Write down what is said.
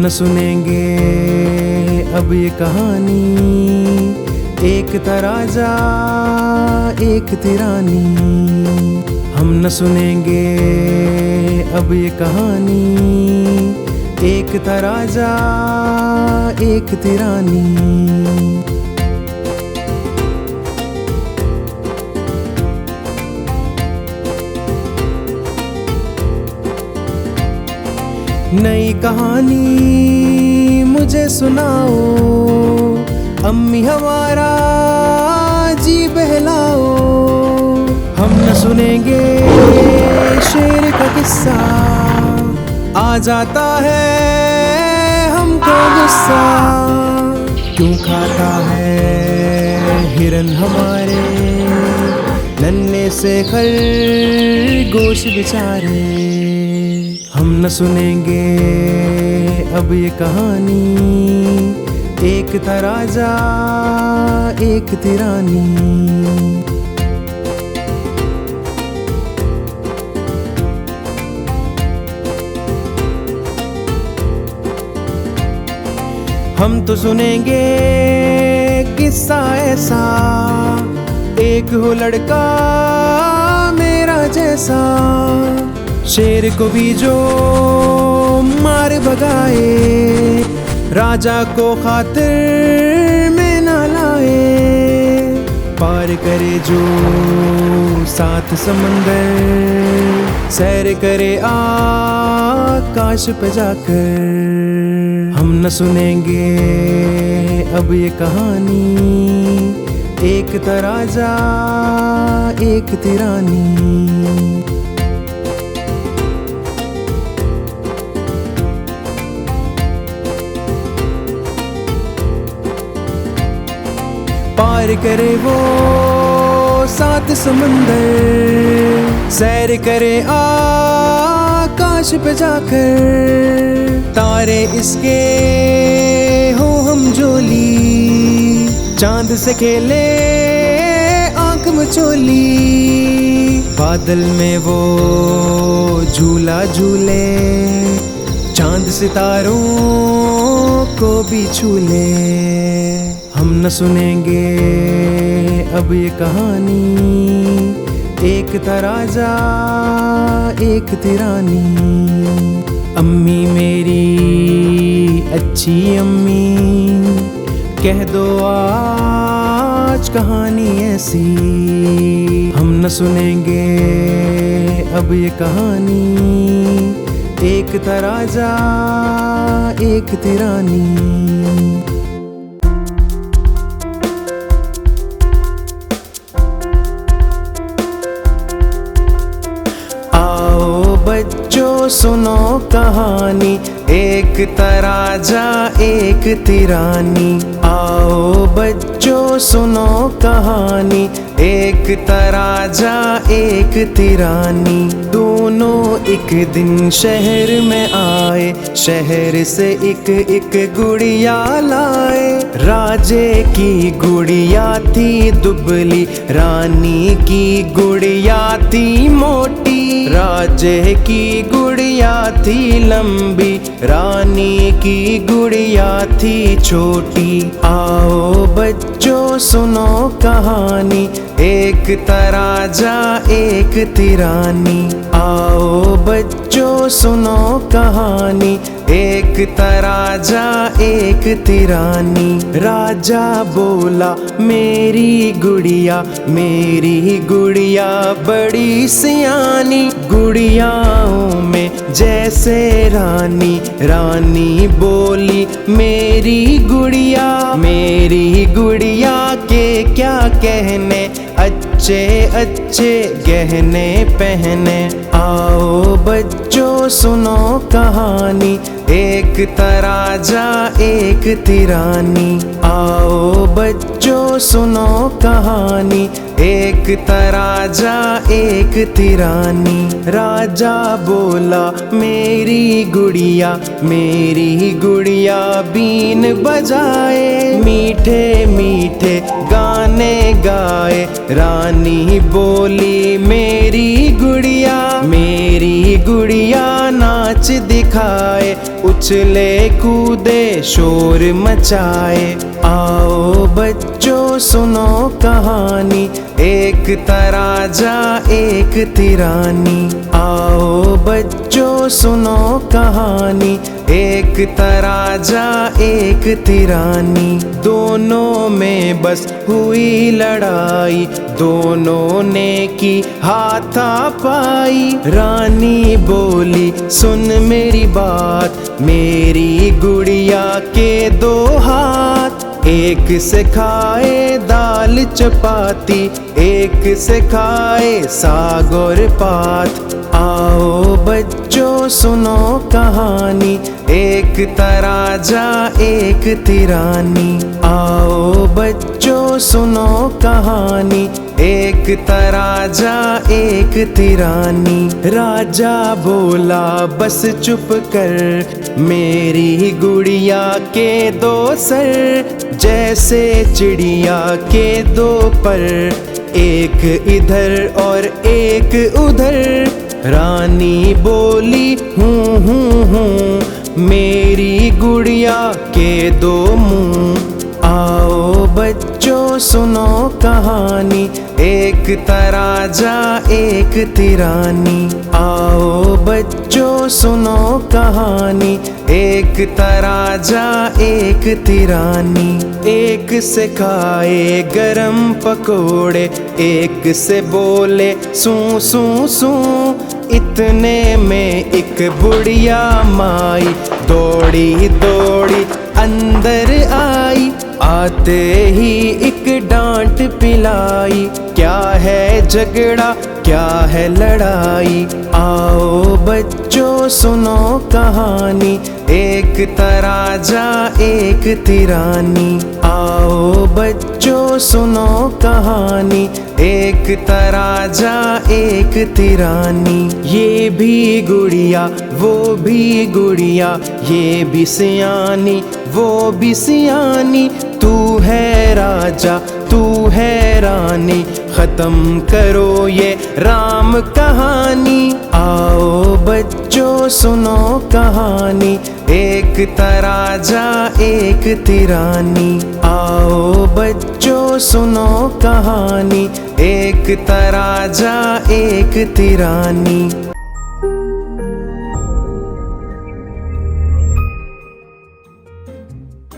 न सुनेंगे अब ये कहानी, एक तराजा एक तिरानी। हम न सुनेंगे अब ये कहानी, एक तराजा एक तिरानी। नई कहानी मुझे सुनाओ, अम्मी हमारा जी बहलाओ। हम न सुनेंगे शेर का किस्सा, आ जाता है हमको गुस्सा। क्यों खाता है हिरन हमारे, नन्हे से खरगोश बेचारे। हम न सुनेंगे अब ये कहानी, एक तराजा एक तिरानी। हम तो सुनेंगे किस्सा ऐसा, एक हो लड़का मेरा जैसा। शेर को भी जो मार भगाए, राजा को खातिर में ना लाए। पार करे जो सात समंदर, सैर करे आकाश पे जाकर। हम न सुनेंगे अब ये कहानी, एक तराजा एक तिरानी। पार करे वो सात समंदर, सैर करे आकाश पे जाकर। तारे इसके हो हम जोली, चांद से खेले आंख मचोली। बादल में वो झूला झूले, चांद सितारों को भी छूले। हम न सुनेंगे अब ये कहानी, एक तराजा एक तिरानी। अम्मी मेरी अच्छी अम्मी, कह दो आज कहानी ऐसी। हम न सुनेंगे अब ये कहानी, एक तराजा एक तिरानी। बच्चों सुनो कहानी, एक तराजा एक तिरानी। आओ बच्चों सुनो कहानी, एक तराजा एक तिरानी। दोनों एक दिन शहर में आए, शहर से एक एक गुड़िया लाए। राजे की गुड़िया थी दुबली, रानी की गुड़िया थी मोटी। राजे की गुड़िया थी लंबी, रानी की गुड़िया थी छोटी। आओ बच्चों सुनो कहानी, एक तराजा एक तिरानी। आओ बच्चों सुनो कहानी, एक तराजा एक तिरानी। राजा बोला मेरी गुड़िया बड़ी सियानी। गुड़ियाओं में जैसे रानी, रानी बोली मेरी गुड़िया के क्या कहने, अच्छे अच्छे गहने पहने। आओ बच्चों सुनो कहानी, एक तराजा एक तिरानी। आओ बच्चों सुनो कहानी, एक तराजा एक तिरानी। राजा बोला मेरी गुड़िया बीन बजाए, मीठे मीठे गाने गाए। रानी बोली मेरी गुड़िया नाच दिखाए, उछले कूदे शोर मचाए। आओ बच्चों सुनो कहानी, एक तराजा एक तिरानी। आओ बच्चों सुनो कहानी, एक तराजा एक तिरानी। दोनों में बस हुई लड़ाई, दोनों ने की हाथापाई। रानी बोली सुन मेरी बात, मेरी गुड़िया के दो हाथ। एक से खाए दाल चपाती, एक से खाए साग और पात। आओ बच्चों सुनो कहानी, एक तराजा एक तिरानी। आओ बच्चों सुनो कहानी, एक तराजा एक तिरानी। राजा बोला बस चुप कर, मेरी गुड़िया के दो सर। जैसे चिड़िया के दो पर, एक इधर और एक उधर। रानी बोली हूँ, मेरी गुड़िया के दो मुंह। आओ बच्चों सुनो कहानी, एक तराजा एक तिरानी। आओ बच्चों सुनो कहानी, एक तराजा एक तिरानी। एक से खाए गरम पकोड़े, एक से बोले सू सू सू। इतने में एक बुढ़िया माई दौड़ी दौड़ी अंदर आई। आते ही एक डांट पिलाई, क्या है झगड़ा क्या है लड़ाई। आओ बच्चों सुनो कहानी, एक तराजा एक तिरानी। आओ बच्चों सुनो कहानी, एक तराजा एक तिरानी। ये भी गुड़िया वो भी गुड़िया, ये भी सियानी वो भी सियानी। तू है राजा तू है रानी, खत्म करो ये राम कहानी। आओ बच्चों सुनो कहानी, एक तराजा एक तिरानी। आओ बच्चों सुनो कहानी, एक तराजा एक तिरानी।